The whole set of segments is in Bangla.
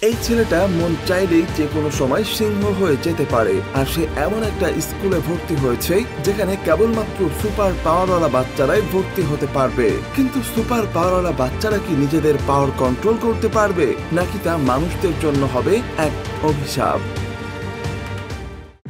এই ছেলেটা মন চাইলেই যে কোনো সময় সিংহ হয়ে যেতে পারে, আর সে এমন একটা স্কুলে ভর্তি হয়েছে যেখানে কেবলমাত্র সুপার পাওয়ারওয়ালা বাচ্চারাই ভর্তি হতে পারবে। কিন্তু সুপার পাওয়ারওয়ালা বাচ্চারা কি নিজেদের পাওয়ার কন্ট্রোল করতে পারবে, নাকি তা মানুষদের জন্য হবে এক অভিশাপ?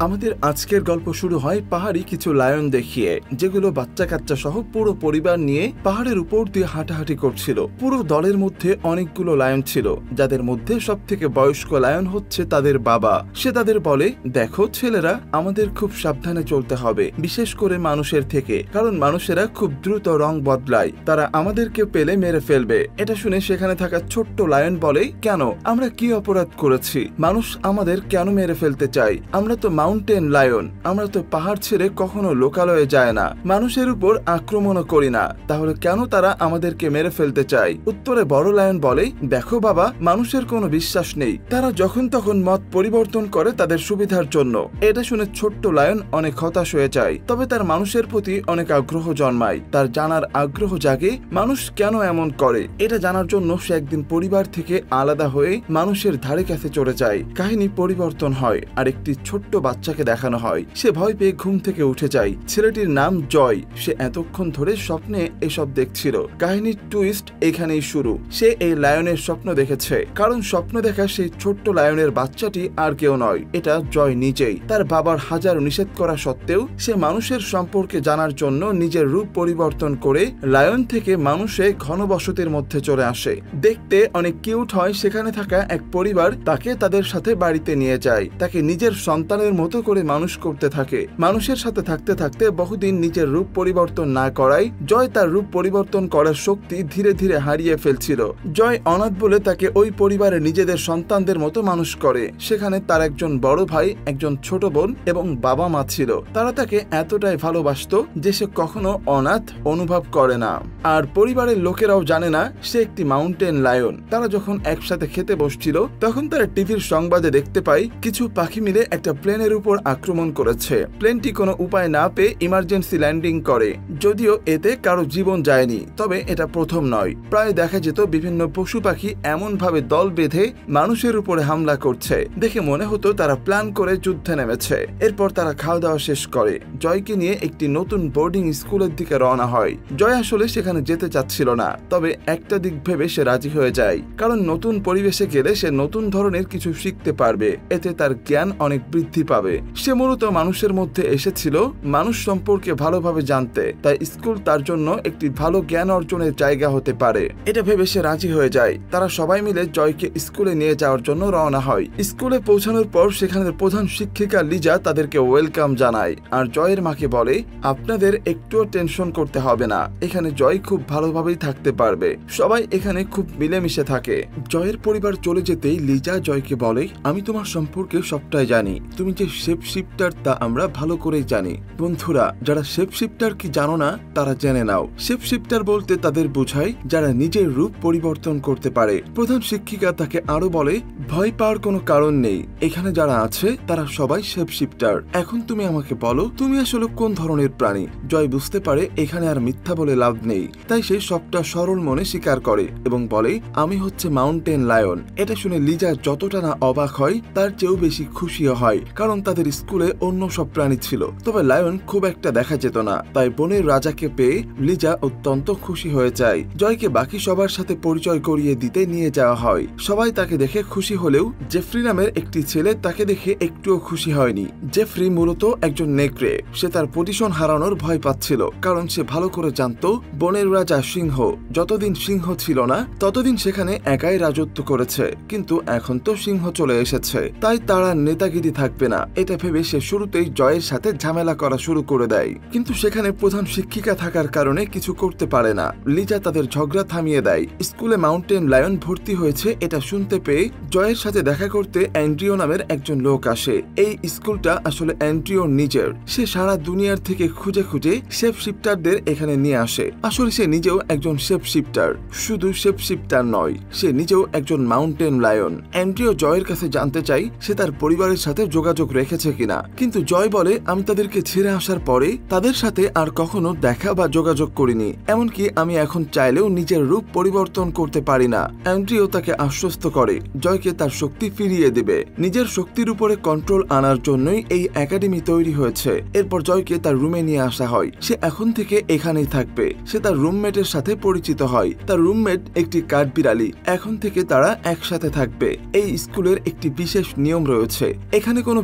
আমাদের আজকের গল্প শুরু হয় পাহাড়ি কিছু লায়ন দেখিয়ে, যেগুলো বাচ্চা কাচ্চা সহ পুরো পরিবার নিয়ে পাহাড়ের উপর দিয়ে হাঁটাহাঁটি করছিল। পুরো দলের মধ্যে অনেকগুলো লায়ন ছিল, যাদের মধ্যে সব থেকে বয়স্ক লায়ন হচ্ছে তাদের বাবা। সে তাদের বলে, দেখো ছেলেরা, আমাদের খুব সাবধানে চলতে হবে, বিশেষ করে মানুষের থেকে, কারণ মানুষেরা খুব দ্রুত রং বদলায়, তারা আমাদেরকে পেলে মেরে ফেলবে। এটা শুনে সেখানে থাকা ছোট্ট লায়ন বলে, কেন, আমরা কি অপরাধ করেছি? মানুষ আমাদের কেন মেরে ফেলতে চায়? আমরা তো মাউন্টেন লায়ন, আমরা তো পাহাড় ছেড়ে কখনো লোকালয়ে যায় না, মানুষের উপর আক্রমণও করি না, তাহলে কেন তারা আমাদেরকে মেরে ফেলতে চায়? উত্তরে বড় লায়ন বলে, দেখো বাবা, মানুষের কোনো বিশ্বাস নেই, তারা যখন তখন মত পরিবর্তন করে তাদের সুবিধার জন্য। এটা শুনে ছোট্ট লায়ন অনেক হতাশ হয়ে যায়, তবে তার মানুষের প্রতি অনেক আগ্রহ জন্মায়। তার জানার আগ্রহ জাগে মানুষ কেন এমন করে। এটা জানার জন্য সে একদিন পরিবার থেকে আলাদা হয়ে মানুষের ধারে কাছে চলে যায়। কাহিনী পরিবর্তন হয় আর একটি ছোট্ট বাচ্চাকে দেখানো হয়। সে ভয় পেয়ে ঘুম থেকে উঠে যায়। ছেলেটির নাম জয়। সে এতক্ষণ ধরে স্বপ্নে এসব দেখছিল। কাহিনীর টুইস্ট এখানেই শুরু। সে এই লায়নের স্বপ্ন দেখেছে, কারণ স্বপ্ন দেখা সেই ছোট্ট লায়নের বাচ্চাটি আর কেউ নয়, এটা জয় নিজেই। তার বাবার হাজার নিষেধ করা সত্ত্বেও সে মানুষের সম্পর্কে জানার জন্য নিজের রূপ পরিবর্তন করে লায়ন থেকে মানুষে ঘনবসতির মধ্যে চলে আসে। দেখতে অনেক কিউট হয়। সেখানে থাকা এক পরিবার তাকে তাদের সাথে বাড়িতে নিয়ে যায়, তাকে নিজের সন্তানের মতো করে মানুষ করতে থাকে। মানুষের সাথে থাকতে থাকতে বহুদিন নিজের রূপ পরিবর্তন না করায় জয় তার রূপ পরিবর্তন করার শক্তি ধীরে ধীরে হারিয়ে ফেলছিল। জয় অনাথ বলে তাকে ওই পরিবারে নিজেদের সন্তানদের মতো মানুষ করে। সেখানে তার একজন বড় ভাই, একজন ছোট বোন এবং বাবা মা ছিল। তারা তাকে এতটাই ভালোবাসতো যে সে কখনো অনাথ অনুভব করে না। আর পরিবারের লোকেরাও জানে না সে একটি মাউন্টেন লায়ন। তারা যখন একসাথে খেতে বসছিল, তখন তারা টিভির সংবাদে দেখতে পায় কিছু পাখি মিলে একটা প্লেনের উপর আক্রমণ করেছে। প্লেনটি কোনো উপায় না পেয়ে ইমার্জেন্সি ল্যান্ডিং করে। যদিও এতে কারো জীবন যায়নি, তবে এটা প্রথম নয়। প্রায় দেখা যেত বিভিন্ন পশু পাখি এমন ভাবে দল বেঁধে মানুষের উপরে হামলা করছে। দেখে মনে হতো তারা প্ল্যান করে যুদ্ধে নেমেছে। এরপর তারা খাওয়া দাওয়া শেষ করে জয়কে নিয়ে একটি নতুন বোর্ডিং স্কুলের দিকে রওনা হয়। জয় আসলে সেখানে যেতে চাচ্ছিল না, তবে একটা দিক ভেবে সে রাজি হয়ে যায়, কারণ নতুন পরিবেশে গেলে সে নতুন ধরনের কিছু শিখতে পারবে। এতে তার জ্ঞান অনেক বৃদ্ধি পাবে। সে মূলত মানুষের মধ্যে এসেছিল মানুষ সম্পর্কে ভালোভাবে জানতে, তাই স্কুল তার জন্য একটি ভালো জ্ঞান অর্জনের জায়গা হতে পারে। এটা ভেবে সে রাজি হয়ে যায়। তারা সবাই মিলে জয়কে স্কুলে নিয়ে যাওয়ার জন্য রওনা হয়। স্কুলে পৌঁছানোর পর সেখানের প্রধান শিক্ষিকা লিজা তাদেরকে ওয়েলকাম জানায়, আর জয়ের মাকে বলে, আপনাদের একটুও টেনশন করতে হবে না, এখানে জয় খুব ভালোভাবেই থাকতে পারবে। সবাই এখানে খুব মিলেমিশে থাকে। জয়ের পরিবার চলে যেতেই লিজা জয়কে বলে, আমি তোমার সম্পর্কে সবটাই জানি, তুমি যে শেপ শিফটার তা আমরা ভালো করেই জানি। বন্ধুরা, যারা শেপ শিফটার কি জানো না, তারা জেনে নাও। শেপ শিফটার বলতে তাদের বোঝায় যারা নিজের রূপ পরিবর্তন করতে পারে। প্রধান শিক্ষিকা তাকে আরো বলে, ভয় পাওয়ার কোনো কারণ নেই, এখানে যারা আছে তারা সবাই শেপ শিফটার। এখন তুমি আমাকে বলো, তুমি আসলে কোন ধরনের প্রাণী? জয় বুঝতে পারে এখানে আর মিথ্যা বলে লাভ নেই, তাই সে সবটা সরল মনে স্বীকার করে এবং বলে, আমি হচ্ছে মাউন্টেন লায়ন। এটা শুনে লিজা যতটা না অবাক হয়, তার চেয়েও বেশি খুশিও হয়, কারণ তাদের স্কুলে অন্য সব প্রাণী ছিল, তবে লায়ন খুব একটা দেখা যেত না। তাই বনের রাজাকে পেয়ে লিজা অত্যন্ত খুশি হয়ে যায়। জয়কে বাকি সবার সাথে পরিচয় করিয়ে দিতে নিয়ে যাওয়া হয়। সবাই তাকে দেখে খুশি হলেও জেফ্রি নামের একটি ছেলে তাকে দেখে একটুও খুশি হয়নি। জেফ্রি মূলত একজন নেকড়ে। সে তার পজিশন হারানোর ভয় পাচ্ছিল, কারণ সে ভালো করে জানতো বনের রাজা সিংহ। যতদিন সিংহ ছিল না ততদিন সেখানে একাই রাজত্ব করেছে, কিন্তু এখন তো সিংহ চলে এসেছে, তাই তারা নেতাগিরি থাকবে না। এটা ভেবে সে শুরুতেই জয়ের সাথে ঝামেলা করা শুরু করে দেয়, কিন্তু সেখানে প্রধান শিক্ষিকা থাকার কারণে কিছু করতে পারে না। লিজা তাদের ঝগড়া থামিয়ে দেয়। স্কুলে মাউন্টেন লায়ন ভর্তি হয়েছে এটা শুনতে পেয়ে জয়ের সাথে দেখা করতে অ্যান্ড্রিও নামের একজন লোক আসে। এই স্কুলটা আসলে অ্যান্ড্রিও নিজের। সে সারা দুনিয়ার থেকে খুঁজে খুঁজে শেপ শিফটারদের এখানে নিয়ে আসে। আসলে সে নিজেও একজন শেপ শিফটার। শুধু শেপ শিফটার নয়, সে নিজেও একজন মাউন্টেন লায়ন। অ্যান্ড্রিও জয়ের কাছে জানতে চাই সে তার পরিবারের সাথে যোগাযোগ রেখেছে কিনা, কিন্তু জয় বলে আমি তাদেরকে ছেড়ে আসার পরে তাদের সাথে আর কখনো দেখা বা যোগাযোগ করিনি, এমনকি আমি এখন চাইলেও নিজের রূপ পরিবর্তন করতে পারি না। অ্যান্ড্রিও তাকে আশ্বস্ত করে জয়কে তার শক্তি ফিরিয়ে দিবে। নিজের শক্তির উপরে কন্ট্রোল আনার জন্যই এই একাডেমি তৈরি হয়েছে। এরপর জয়কে তার রুমে নিয়ে আসা হয়। সে এখন থেকে এখানেই থাকবে। সে তার রুমমেটের সাথে পরিচিত হয়। তার রুমমেট একটি কাঠবিড়ালি। এখন থেকে তারা একসাথে থাকবে। এই স্কুলের একটি বিশেষ নিয়ম রয়েছে, এখানে কোনো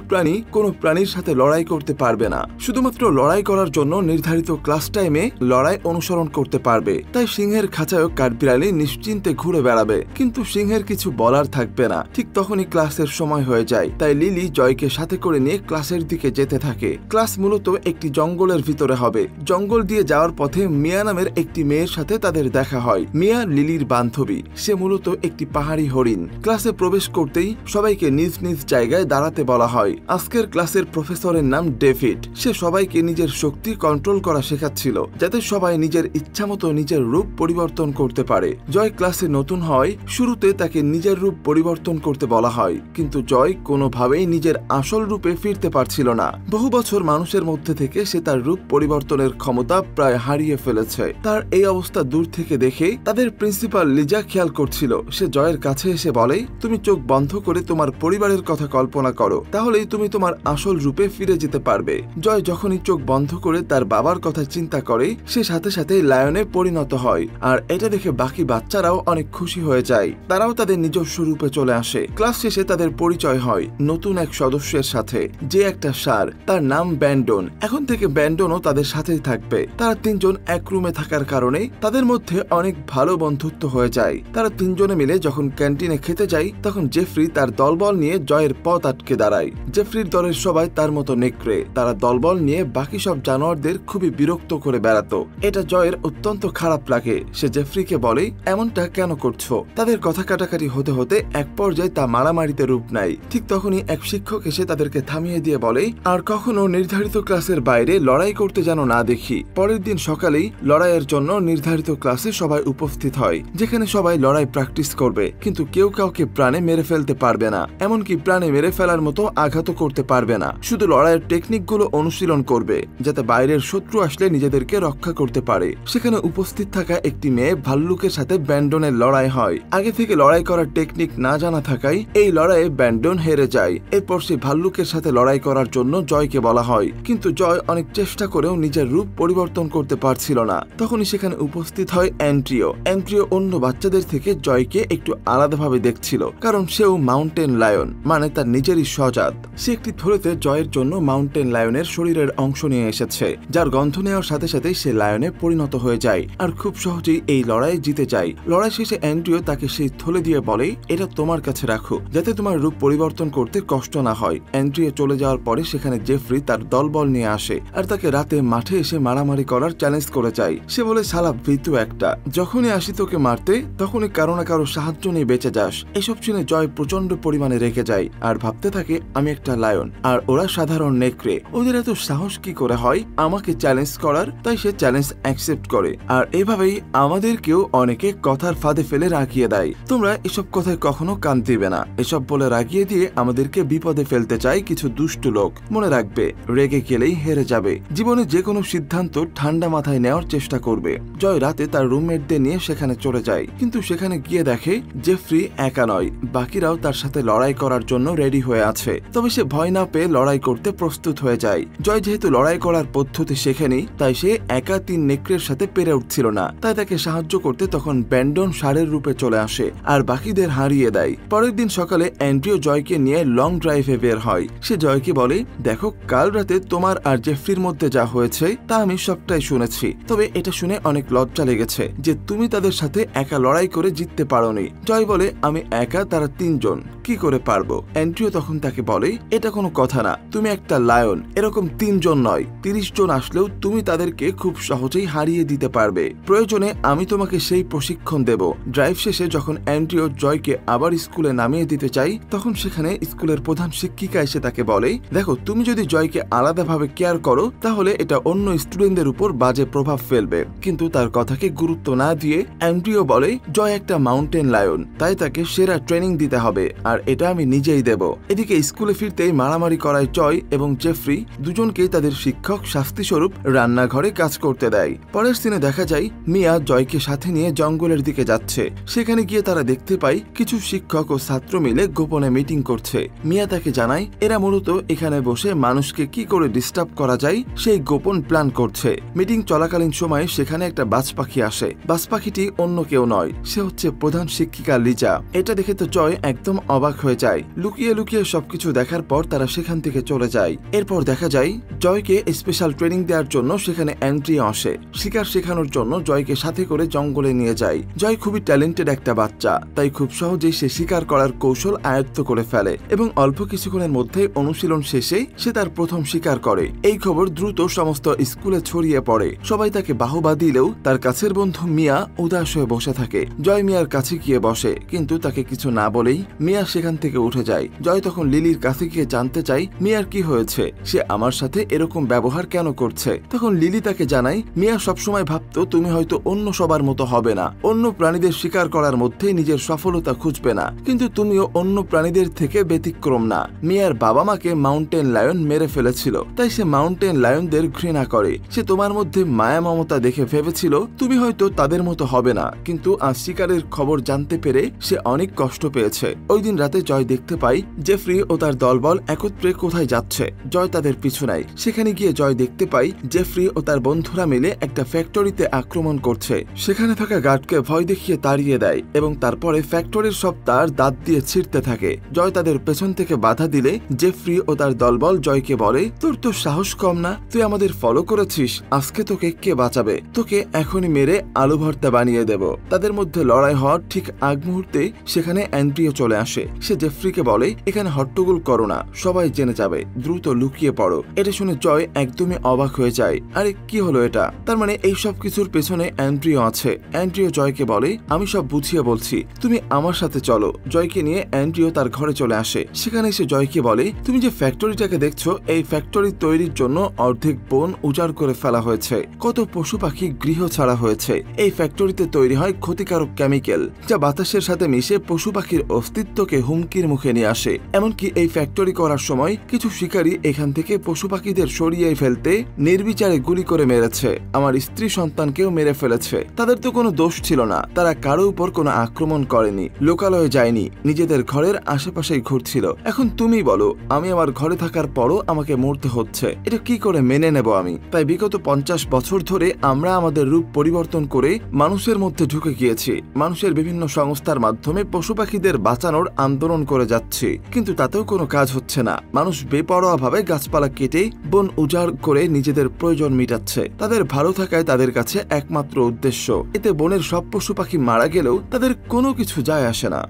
প্রাণীর সাথে লড়াই করতে পারবে না। শুধুমাত্র লড়াই করার জন্য নির্ধারিত ক্লাস টাইমে লড়াই অনুসরণ করতে পারবে। তাই সিংহের খাঁচায় কাঠবিড়ালি নিশ্চিন্তে ঘুরে বেড়াবে, কিন্তু সিংহের কিছু বলার থাকবে না। ঠিক তখনই ক্লাসের সময় হয়ে যায়। তাই লিলি জয়কে সাথে করে নিয়ে ক্লাসের দিকে যেতে থাকে। ক্লাস মূলত একটি জঙ্গলের ভিতরে হবে। জঙ্গল দিয়ে যাওয়ার পথে মিয়া নামের একটি মেয়ের সাথে তাদের দেখা হয়। মিয়া লিলির বান্ধবী। সে মূলত একটি পাহাড়ি হরিণ। ক্লাসে প্রবেশ করতেই সবাইকে নিজ নিজ জায়গায় দাঁড়াতে বলা হয়। আজকের ক্লাসের প্রফেসরের নাম ডেভিড। সে সবাইকে নিজের শক্তি কন্ট্রোল করা শেখাচ্ছিল, যাতে সবাই নিজের ইচ্ছামতো নিজের রূপ পরিবর্তন করতে পারে। জয় ক্লাসে নতুন হয়। শুরুতে তাকে নিজের রূপ পরিবর্তন করতে বলা হয়, কিন্তু জয় কোনোভাবেই নিজের আসল রূপে ফিরতে পারছিল না। বহু বছর মানুষের মধ্যে থেকে সে তার রূপ পরিবর্তনের ক্ষমতা প্রায় হারিয়ে ফেলেছে। তার এই অবস্থা দূর থেকে দেখে তাদের প্রিন্সিপাল লিজা খেয়াল করছিল। সে জয়ের কাছে এসে বলে, তুমি চোখ বন্ধ করে তোমার পরিবারের কথা কল্পনা করো, তাহলেই তুমি তোমার আসল রূপে ফিরে যেতে পারবে। জয় যখনই চোখ বন্ধ করে তার বাবার কথা চিন্তা করে, সে সাথে সাথে লায়নে পরিণত হয়। আর এটা দেখে বাকি বাচ্চারাও অনেক খুশি হয়ে যায়। তারাও তাদের নিজস্ব রূপে চলে আসে। ক্লাস শেষে তাদের পরিচয় হয় নতুন এক সদস্যের সাথে, যে একটা ষাঁড়। তার নাম ব্যান্ডন। এখন থেকে ব্যান্ডনও তাদের সাথেই থাকবে। তারা তিনজন এক রুমে থাকার কারণে তাদের মধ্যে অনেক ভালো বন্ধুত্ব হয়ে যায়। তারা তিনজনে মিলে যখন ক্যান্টিনে খেতে যায়, তখন জেফ্রি তার দলবল নিয়ে জয়ের পথ আটকে দাঁড়ায়। জেফ্রির দলের সবাই তার মতো নেকড়ে। তারা দলবল নিয়ে বাকি সব জানোয়ারদের খুবই বিরক্ত করে বেড়াতো। এটা জয়ের অত্যন্ত খারাপ লাগে। সে জেফ্রিকে বলে, এমনটা কেন করছো? তাদের কথা কাটাকাটি হতে হতে এক পর্যায়ে তা মারামারিতে রূপ নেয়। ঠিক তখনই এক শিক্ষক এসে তাদেরকে থামিয়ে দিয়ে বলে, আর কখনো নির্ধারিত ক্লাসের বাইরে লড়াই করতে যেন না দেখি। পরের দিন সকালেই লড়াইয়ের জন্য নির্ধারিত ক্লাসে সবাই উপস্থিত হয়, যেখানে সবাই লড়াই প্র্যাকটিস করবে, কিন্তু কেউ কাউকে প্রাণে মেরে ফেলতে পারবে না। এমনকি প্রাণে মেরে ফেলার মতো আঘাতও করতে পারবে না। শুধু লড়াইয়ের টেকনিকগুলো অনুশীলন করবে, যাতে বাইরের শত্রু আসলে নিজেদেরকে রক্ষা করতে পারে। সেখানে উপস্থিত থাকা একটি মেয়ে ভাল্লুকের সাথে ব্যান্ডনের লড়াই হয়। আগে থেকে লড়াই করার টেকনিক না জানা থাকায় এই লড়াইয়ে ব্যান্ডন হেরে যায়। এরপর সে ভাল্লুকের সাথে লড়াই করার জন্য জয়কে বলা হয়, কিন্তু জয় অনেক চেষ্টা করেও নিজের রূপ পরিবর্তন করতে পারছিল না। তখনই সেখানে উপস্থিত হয় অ্যান্ড্রিও। অ্যান্ড্রিও অন্য বাচ্চাদের থেকে জয়কে একটু আলাদাভাবে দেখছিল, কারণ সেও মাউন্টেন লায়ন, মানে তার নিজেরই স্বজাত। সে একটি থলেতে জয়ের জন্য মাউন্টেন লায়নের শরীরের অংশ নিয়ে এসেছে, যার গন্ধ নেওয়ার সাথে সাথে সে লায়নে পরিণত হয়ে যায় আর খুব সহজেই এই লড়াই জিতে যায়। লড়াই শেষে অ্যান্ড্রিও তাকে সেই থলে দিয়ে বলে, এটা তোমার কাছে রাখো, যাতে তোমার রূপ পরিবর্তন করতে কষ্ট না হয়। অ্যান্ড্রিও চলে যাওয়ার পরে সেখানে জেফ্রি তার দলবল নিয়ে আসে আর তাকে রাতে মাঠে এসে মারামারি করার চ্যালেঞ্জ করে যায়। সে বলে, শালা ভীতু একটা, যখনই আসি তোকে মারতে তখনই কারো না কারো সাহায্য নিয়ে বেঁচে যাস। এসব শুনে জয় প্রচন্ড পরিমাণে রেগে যায় আর ভাবতে থাকে, আমি একটা লায়ন আর ওরা সাধারণ নেকড়ে, ওদের এত সাহস কি করে হয় আমাকে চ্যালেঞ্জ করার? তাই সে চ্যালেঞ্জ অ্যাকসেপ্ট করে। আর এভাবেই আমাদেরকেও অনেকে কথার ফাঁদে ফেলে রাগিয়ে দেয়। তোমরা এসব কথায় কখনো কান দিবে না। এসব বলে রাগিয়ে দিয়ে আমাদেরকে বিপদে ফেলতে চায় কিছু দুষ্টু লোক। মনে রাখবে, রেগে গেলেই হেরে যাবে। জীবনে যে কোনো সিদ্ধান্ত ঠান্ডা মাথায় নেওয়ার চেষ্টা করবে। জয় রাতে তার রুমমেটদের নিয়ে সেখানে চলে যায়, কিন্তু সেখানে গিয়ে দেখে জেফ্রি একা নয়, বাকিরাও তার সাথে লড়াই করার জন্য রেডি হয়ে আছে। তবে সে ভয় না পেয়ে লড়াই করতে প্রস্তুত হয়ে যায়। জয় যেহেতু লড়াই করার পদ্ধতি শেখেনি, তাই সে একা তিন নেকড়ের সাথে পেরে উঠছিল না। তাই তাকে সাহায্য করতে তখন ব্যান্ডন ষাঁড়ের রূপে চলে আসে আর বাকিদের হারিয়ে দেয়। পরের দিন সকালে অ্যান্ড্রিও জয়কে নিয়ে লং ড্রাইভে বের হয়। সে জয়কে বলে, দেখো, কাল রাতে তোমার আর জেফ্রির মধ্যে যা হয়েছে তা আমি সবটাই শুনেছি। তবে এটা শুনে অনেক লজ্জা লেগেছে যে তুমি তাদের সাথে একা লড়াই করে জিততে পারোনি। জয় বলে, আমি একা, তারা তিনজন, কি করে পারবো? অ্যান্ড্রিও তখন তাকে বলে, এটা কোনো কথা না, তুমি একটা লায়ন, এরকম তিনজন নয় 30 জন আসলেও তুমি তাদেরকে খুব সহজেই হারিয়ে দিতে পারবে। প্রয়োজনে আমি তোমাকে সেই প্রশিক্ষণ দেব। ড্রাইভ শেষে যখন অ্যান্ড্রিও জয়কে আবার স্কুলে নামিয়ে দিতে চাই, তখন সেখানে স্কুলের প্রধান শিক্ষিকা এসে তাকে বলে, দেখো, তুমি যদি জয়কে আলাদাভাবে কেয়ার করো তাহলে এটা অন্য স্টুডেন্টদের উপর বাজে প্রভাব ফেলবে। কিন্তু তার কথাকে গুরুত্ব না দিয়ে অ্যান্ড্রিও বলে, জয় একটা মাউন্টেন লায়ন, তাই তাকে সেরা ট্রেনিং দিতে হবে আর এটা আমি নিজেই দেব। এদিকে স্কুলে ফিরতে দুজনকেই মারামারি করায় জয় এবং জেফ্রি দুজনকেই তাদের শিক্ষক শাস্তিস্বরূপ রান্নাঘরে কাজ করতে দেয়। পরের সিনে দেখা যায় মিয়া জয়কে সাথে নিয়ে জঙ্গলের দিকে যাচ্ছে। সেখানে গিয়ে তারা দেখতে পায় কিছু শিক্ষক ও ছাত্র মিলে গোপনে মিটিং করছে। মিয়া তাকে জানায় এরা মূলত এখানে বসে মানুষকে কি করে ডিস্টার্ব করা যায় সেই গোপন প্ল্যান করছে। মিটিং চলাকালীন সময়ে সেখানে একটা বাজ পাখি আসে। বাজ পাখিটি অন্য কেউ নয়, সে হচ্ছে প্রধান শিক্ষিকা লিজা। এটা দেখে তো জয় একদম অবাক হয়ে যায়। লুকিয়ে লুকিয়ে সবকিছু দেখার পর তারা সেখান থেকে চলে যায়। এরপর দেখা যায় জয়কে স্পেশাল ট্রেনিং দেওয়ার জন্য সেখানে অ্যান্ড্রিয়া আসে। শিকার শেখানোর জন্য জয়কে সাথে করে জঙ্গলে নিয়ে যায়। জয় খুবই ট্যালেন্টেড একটা বাচ্চা, তাই খুব সহজেই সে শিকার করার কৌশল আয়ত্ত করে ফেলে এবং অল্প কিছুক্ষণের মধ্যে অনুশীলন শেষে সে তার প্রথম শিকার করে। এই খবর দ্রুত সমস্ত স্কুলে ছড়িয়ে পড়ে। সবাই তাকে বাহবা দিলেও তার কাছের বন্ধু মিয়া উদাস হয়ে বসে থাকে। জয় মিয়ার কাছে গিয়ে বসে, কিন্তু তাকে কিছু না বলেই মিয়া সেখান থেকে উঠে যায়। জয় তখন লিলির কাছে গিয়ে জানতে চায় মিয়ার কি হয়েছে, সে আমার সাথে এরকম ব্যবহার কেন করছে। তখন লিলি তাকে জানায় মিয়া সবসময় ভাবতো তুমি হয়তো অন্য সবার মতো হবে না, অন্য প্রাণীদের শিকার করার মধ্যেই নিজের সফলতা খুঁজবে না, কিন্তু তুমিও অন্য প্রাণীদের থেকে ব্যতিক্রম না। মিয়ার বাবা মাকে মাউন্টেন লায়ন মেরে ফেলেছিল, তাই সে মাউন্টেন লায়নদের ঘৃণা করে। সে তোমার মধ্যে মায়া মমতা দেখে ভেবেছিল তুমি হয়তো তাদের মতো হবে না, কিন্তু আজ শিকারের খবর জানতে পেরে সে অনেক কষ্ট পেয়েছে। ওই দিন রাতে জয় দেখতে পাই জেফ্রি ও তার দলবল একত্রে কোথায় যাচ্ছে। জয় তাদের পিছু নেয়। সেখানে গিয়ে জয় দেখতে পাই জেফ্রি ও তার বন্ধুরা মিলে একটা ফ্যাক্টরিতে আক্রমণ করছে। সেখানে থাকা গার্ডকে ভয় দেখিয়ে তাড়িয়ে দেয় এবং তারপরে ফ্যাক্টরির সব তার দাঁত দিয়ে ছিঁড়তে থাকে। জয় তাদের পেছন থেকে বাধা দিলে জেফ্রি ও তার দলবল জয়কে বলে তোর তো সাহস কম না, তুই আমাদের ফলো করেছিস, আজকে তোকে কে বাঁচাবে, তোকে এখনই মেরে আলু ভর্তা বানিয়ে দেব। তাদের মধ্যে লড়াই হওয়ার ঠিক আগ মুহূর্তে সেখানে অ্যান্ড্রিও চলে আসে। সে জেফ্রিকে বলে এখানে হট্টগোল করো না, সবাই জেনে যাবে, দ্রুত লুকিয়ে পড়ো। এটা শুনে জয় একদমই অবাক হয়ে যায়। আরে কি হলো এটা, তার মানে এই সব কিছুর পেছনে অ্যান্ড্রিও আছে। অ্যান্ড্রিও জয়কে বলে আমি সব বুঝিয়ে বলছি, তুমি আমার সাথে চলো। জয়কে নিয়ে অ্যান্ড্রিও তার ঘরে চলে আসে। সেখানে এসে জয়কে বলে তুমি যে ফ্যাক্টরিটাকে দেখছো, এই ফ্যাক্টরি তৈরির জন্য অর্ধেক বন উজাড় করে ফেলা হয়েছে, কত পশু পাখি গৃহ ছাড়া হয়েছে। এই ফ্যাক্টরিতে তৈরি হয় ক্ষতিকারক কেমিক্যাল, যা বাতাসের সাথে মিশে পশু পাখির অস্তিত্বকে হুমকির মুখে নিয়ে আসে। এমনকি এই ফ্যাক্টরি করার সময় কিছু শিকারী এখান থেকে পশু পাখিদের সরিয়ে ফেলতে নির্বিচারে গুলি করে মেরেছে। আমার স্ত্রী সন্তানকেও মেরে ফেলেছে। তাদের তো কোনো দোষ ছিল না, তারা কারো উপর কোনো আক্রমণ করেনি, লোকালয়ে যায়নি, নিজেদের ঘরের আশেপাশেই ঘুরছিল। এখন তুমি বলো, আমি আমার ঘরে থাকার পরও আমাকে মরতে হচ্ছে, এটা কি করে মেনে নেব আমি? তাই বিগত 50 বছর ধরে আমরা আমাদের রূপ পরিবর্তন করে মানুষের মধ্যে ঢুকে গিয়েছি। মানুষের বিভিন্ন সংস্থার মাধ্যমে পশু পাখিদের বাঁচানোর আন্দোলন করে যাচ্ছি, কিন্তু তাতেও কোনো কাজ হচ্ছে না। মানুষ বেপরোয়াভাবে গাছপালা কেটে বন উজাড় করে নিজেদের প্রয়োজন মিটাচ্ছে। তাদের ভালো থাকায় তাদের কাছে একমাত্র উদ্দেশ্য। এতে বনের সব পশু পাখি মারা গেলেও তাদের কোনো কিছু যায় আসে না।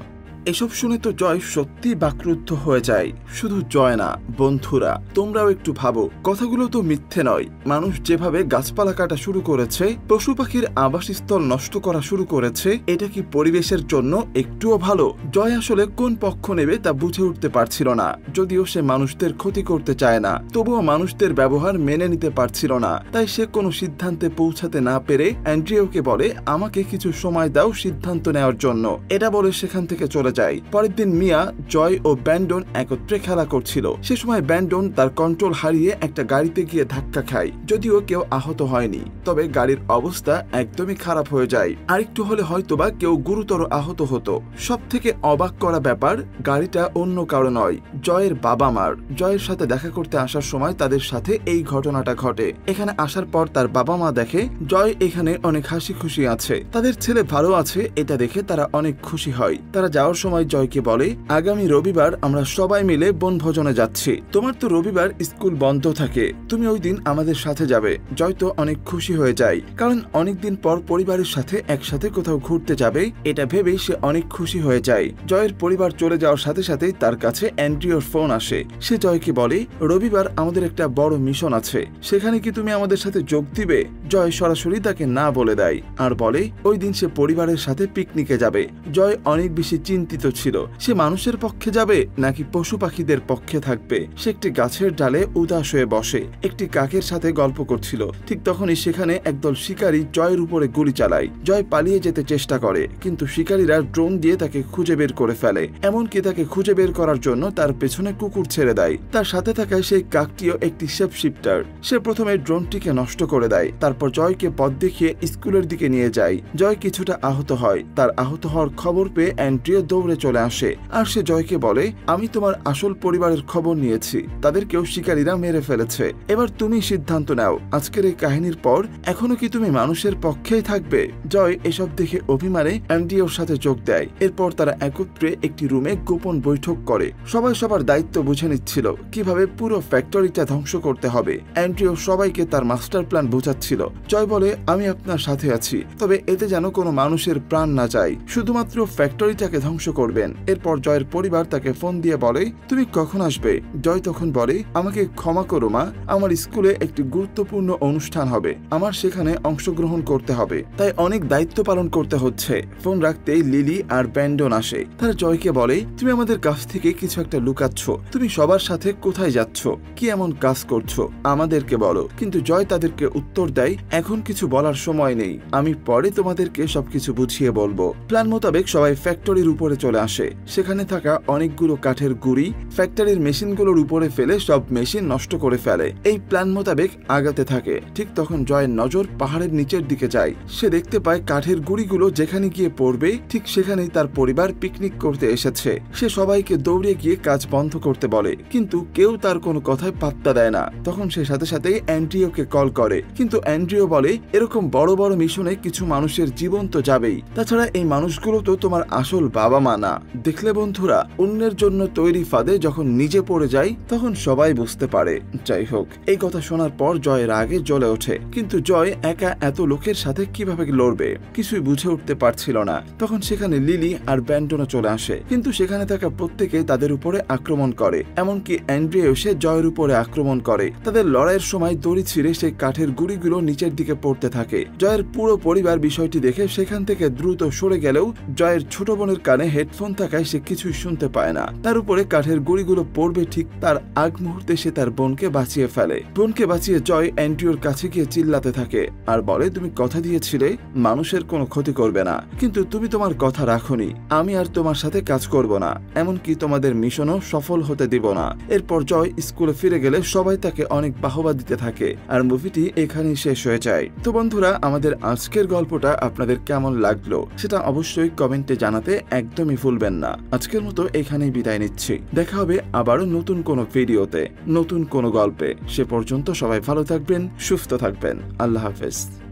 এসব শুনে তো জয় সত্যি বাকরুদ্ধ হয়ে যায়। শুধু জয় না, বন্ধুরা তোমরাও একটু ভাবো, কথাগুলো তো মিথ্যে নয়। মানুষ যেভাবে গাছপালা কাটা শুরু করেছে, পশু পাখির আবাসস্থল নষ্ট করা শুরু করেছে, এটা কি পরিবেশের জন্য একটুও ভালো? জয় আসলে কোন পক্ষ নেবে তা বুঝে উঠতে পারছিল না। যদিও সে মানুষদের ক্ষতি করতে চায় না, তবুও মানুষদের ব্যবহার মেনে নিতে পারছিল না। তাই সে কোনো সিদ্ধান্তে পৌঁছাতে না পেরে অ্যান্ড্রিওকে বলে আমাকে কিছু সময় দাও সিদ্ধান্ত নেওয়ার জন্য। এটা বলে সেখান থেকে চলে যায়। পরের দিন মিয়া, জয় ও ব্যান্ডন একত্রে খেলা করছিল। সে সময় ব্যান্ডন তার কন্ট্রোল হারিয়ে একটা গাড়িতে গিয়ে ধাক্কা খায়। যদিও কেউ আহত হয়নি, তবে গাড়ির অবস্থা একদমই খারাপ হয়ে যায়। আরেকটু হলে হয়তোবা কেউ গুরুতর আহত হতো। সব থেকে অবাক করা ব্যাপার, গাড়িটা অন্য কারো নয়, জয়ের বাবা মার। জয়ের সাথে দেখা করতে আসার সময় তাদের সাথে এই ঘটনাটা ঘটে। এখানে আসার পর তার বাবা মা দেখে জয় এখানে অনেক হাসি খুশি আছে, তাদের ছেলে ভালো আছে। এটা দেখে তারা অনেক খুশি হয়। তারা যাওয়ার সময় জয়কে বলে আগামী রবিবার আমরা সবাই মিলে বনভোজনে যাচ্ছি, তোমার তো রবিবার স্কুল বন্ধ থাকে, তুমি ওই দিন আমাদের সাথে যাবে। জয় তো অনেক খুশি হয়ে যায়, কারণ অনেকদিন পর পরিবারের সাথে একসাথে কোথাও ঘুরতে যাবে, এটা ভেবেই সে অনেক খুশি হয়ে যায়। জয়ের পরিবার চলে যাওয়ার সাথে সাথেই তার কাছে অ্যান্ড্রিওর ফোন আসে। সে জয়কে বলে রবিবার আমাদের একটা বড় মিশন আছে, সেখানে কি তুমি আমাদের সাথে যোগ দিবে? জয় সরাসরি তাকে না বলে দেয় আর বলে ওই দিন সে পরিবারের সাথে পিকনিকে যাবে। জয় অনেক বেশি চিন্তিত চিন্তিত ছিল সে মানুষের পক্ষে যাবে নাকি পশু পাখিদের পক্ষে থাকবে। সে একটি গাছের ডালে উদাস হয়ে বসে একটি কাকের সাথে গল্প করছিল। ঠিক তখনই সেখানে একদল শিকারী জয়ের উপরে গুলি চালায়। জয় পালিয়ে যেতে চেষ্টা করে, কিন্তু শিকারীরা ড্রোন দিয়ে তাকে খুঁজে বের করে ফেলে। এমনকি তাকে খুঁজে বের করার জন্য তার পেছনে কুকুর ছেড়ে দেয়। তার সাথে থাকা সেই কাকটিও একটি শেপ শিফটার। সে প্রথমে ড্রোনটিকে নষ্ট করে দেয়, তারপর জয়কে পথ দেখিয়ে স্কুলের দিকে নিয়ে যায়। জয় কিছুটা আহত হয়। তার আহত হওয়ার খবর পেয়ে অ্যান্ড্রিও দৌড়ে চলে আসে আর সে জয়কে বলে, আমি তোমার আসল পরিবারের খবর নিয়েছি, তাদেরকেও শিকারীরা মেরে ফেলেছে। এবার তুমি সিদ্ধান্ত নাও, আজকের এই কাহিনীর পর এখনো কি তুমি মানুষের পক্ষেই থাকবে? জয় এসব দেখে অভিমানে অ্যান্ড্রিওর সাথে যোগ দেয়। এরপর তারা একত্রে একটি রুমে গোপন বৈঠক করে। সবাই সবার দায়িত্ব বুঝে নিচ্ছিল কিভাবে পুরো ফ্যাক্টরিটা ধ্বংস করতে হবে। অ্যান্ড্রিও সবাইকে তার মাস্টার প্ল্যান বোঝাচ্ছিল। জয় বলে, আমি আপনার সাথে আছি, তবে এতে যেন কোনো মানুষের প্রাণ না যায়, শুধুমাত্র ফ্যাক্টরিটাকে ধ্বংস করবেন। এরপর জয়ের পরিবার তাকে ফোন দিয়ে বলে, তুমি কখন আসবে? জয় তখন বলে, আমাকে ক্ষমা করো মা, আমার স্কুলে একটি গুরুত্বপূর্ণ অনুষ্ঠান হবে, আমার সেখানে অংশগ্রহণ করতে হবে, তাই অনেক দায়িত্ব পালন করতে হচ্ছে। ফোন রাখতেই লিলি আর ব্যান্ডন আসে। তারা জয়কে বলে, তুমি আমাদের কাছ থেকে কিছু একটা লুকাচ্ছ, তুমি সবার সাথে কোথায় যাচ্ছ, কি এমন কাজ করছো, আমাদেরকে বলো। কিন্তু জয় তাদেরকে উত্তর দেয়, এখন কিছু বলার সময় নেই, আমি পরে তোমাদেরকে সবকিছু বুঝিয়ে বলবো। প্ল্যান মোতাবেক সবাই ফ্যাক্টরির উপরে চলে আসে। সেখানে থাকা অনেকগুলো কাঠের গুঁড়ি ফ্যাক্টরির মেশিনগুলোর উপরে ফেলে সব মেশিন নষ্ট করে ফেলে। এই প্ল্যান মোতাবেক আগাতে থাকে। ঠিক তখন জয়ের নজর পাহাড়ের নিচের দিকে যায়। সে দেখতে পায় কাঠের গুঁড়িগুলো যেখানে গিয়ে পড়বে ঠিক সেখানেই তার পরিবার পিকনিক করতে এসেছে। সে সবাইকে দৌড়ে গিয়ে কাজ বন্ধ করতে বলে, কিন্তু কেউ তার কোনো কথায় পাত্তা দেয় না। তখন সে সাথে সাথে অ্যান্ড্রিওকে কল করে, কিন্তু অ্যান্ড্রিও বলে, এরকম বড় বড় মিশনে কিছু মানুষের জীবন তো যাবেই, তাছাড়া এই মানুষগুলো তো তোমার আসল বাবা মা না। দেখলে বন্ধুরা, অন্যের জন্য তৈরি ফাঁদে যখন নিজে পড়ে যায় তখন সবাই বুঝতে পারে। যাই হোক, এই কথা শোনার পর জয়ের রাগে জ্বলে ওঠে, কিন্তু জয় একা এত লোকের সাথে কিভাবে লড়বে কিছুই বুঝে উঠতে পারছিল না। তখন সেখানে লিলি আর ব্যান্ডনও চলে আসে, কিন্তু সেখানে থাকা প্রত্যেকে তাদের উপরে আক্রমণ করে। এমনকি অ্যান্ড্রিও এসে জয়ের উপরে আক্রমণ করে। তাদের লড়াইয়ের সময় দড়ি ছিঁড়ে সেই কাঠের গুঁড়িগুলো নিচের দিকে পড়তে থাকে। জয়ের পুরো পরিবার বিষয়টি দেখে সেখান থেকে দ্রুত সরে গেলেও জয়ের ছোট বোনের কানে হেডফোন থাকায় সে কিছুই শুনতে পায় না। তার উপরে কাঠের গুঁড়িগুলো পড়বে ঠিক তার আগ মুহূর্তে সে তার বোনকে বাঁচিয়ে ফেলে। বোনকে বাঁচিয়ে জয় অ্যান্ড্রিওর কাছে গিয়ে চিল্লাতে থাকে আর বলে, তুমি কথা দিয়েছিলে মানুষের কোনো ক্ষতি করবে না, কিন্তু তুমি তোমার কথা রাখোনি, আমি আর তোমার সাথে কাজ করব না, এমনকি তোমাদের মিশনও সফল হতে দিব না। এরপর জয় স্কুলে ফিরে গেলে সবাই তাকে অনেক বাহবা দিতে থাকে আর মুভিটি এখানেই শেষ হয়ে যায়। তো বন্ধুরা, আমাদের আজকের গল্পটা আপনাদের কেমন লাগলো সেটা অবশ্যই কমেন্টে জানাতে একদমই ভুলবেন না। আজকের মতো এখানেই বিদায় নিচ্ছি। দেখা হবে আবারও নতুন কোনো ভিডিওতে, নতুন কোনো গল্পে। সে পর্যন্ত সবাই ভালো থাকবেন, সুস্থ থাকবেন। আল্লাহ হাফেজ।